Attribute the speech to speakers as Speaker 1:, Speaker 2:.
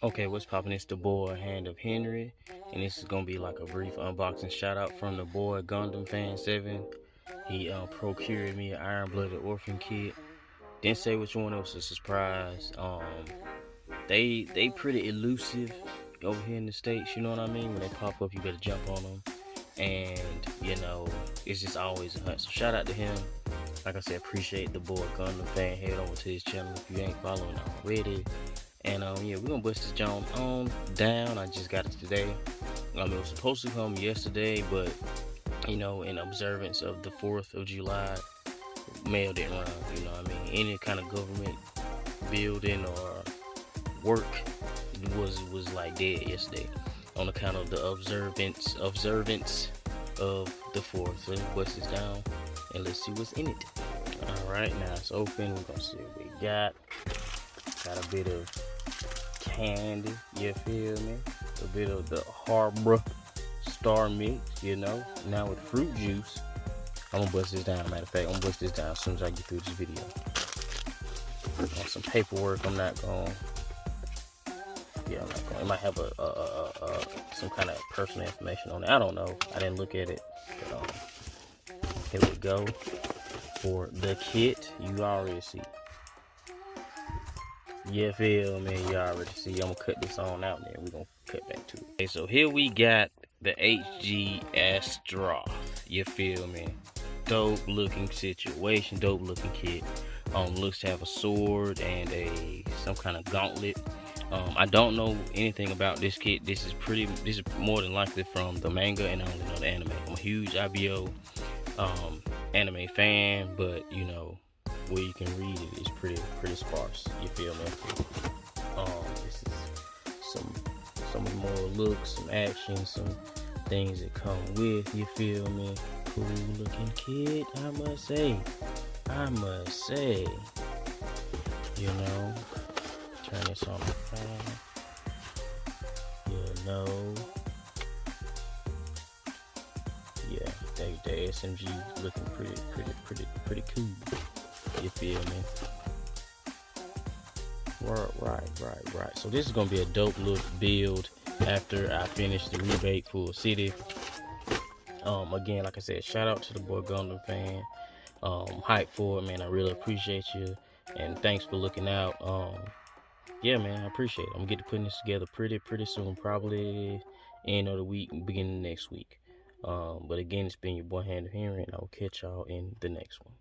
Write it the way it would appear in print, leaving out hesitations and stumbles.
Speaker 1: Okay, what's poppin'? It's the boy Hand of Henry, and this is gonna be like a brief unboxing shout out from the boy Gundam Fan 7. He procured me an Iron Blooded Orphan kit. Didn't say which one, it was a surprise. They pretty elusive over here in the States, you know what I mean? When they pop up, you better jump on them, and it's just always a hunt. So shout out to him. Like I said, appreciate the boy Gundam Fan. Head over to his channel if you ain't following already. And yeah, we're gonna bust this joint on down. I just got it today. It was supposed to come yesterday, but in observance of the 4th of July, mail didn't run. You know what I mean? Any kind of government building or work was like dead yesterday on account of the observance of the 4th. So let's bust this down and let's see what's in it. Alright, now it's open. We're gonna see what we got. Got a bit of candy, you feel me? A bit of the Harbor Star Mix, now with fruit juice. I'm gonna bust this down. Matter of fact, I'm gonna bust this down as soon as I get through this video. On some paperwork, I'm not gonna. It might have some kind of personal information on it. I don't know. I didn't look at it. But, here we go. For the kit, you already see. You feel me? You already see. I'm gonna cut this on out there. We're gonna cut back to it. Okay, so here we got the HG Astra. You feel me? Dope looking situation, dope looking kit. Looks to have a sword and some kind of gauntlet. I don't know anything about this kit. This is more than likely from the manga, and I only know the anime. I'm a huge IBO anime fan, but where you can read it is pretty sparse. You feel me? This is some more looks, some action, some things that come with. You feel me? Cool looking kid, I must say. Turn this on the fan. Yeah, the SMG looking pretty cool. You feel me? Right. So this is gonna be a dope look build after I finish the rebate full city. Again, like I said, shout out to the boy Gundam Fan. Hype for it, man. I really appreciate you, and thanks for looking out. Yeah, man, I appreciate it. I'm gonna get to putting this together pretty soon, probably end of the week, beginning of next week. But again, it's been your boy Hand of Henry, and I will catch y'all in the next one.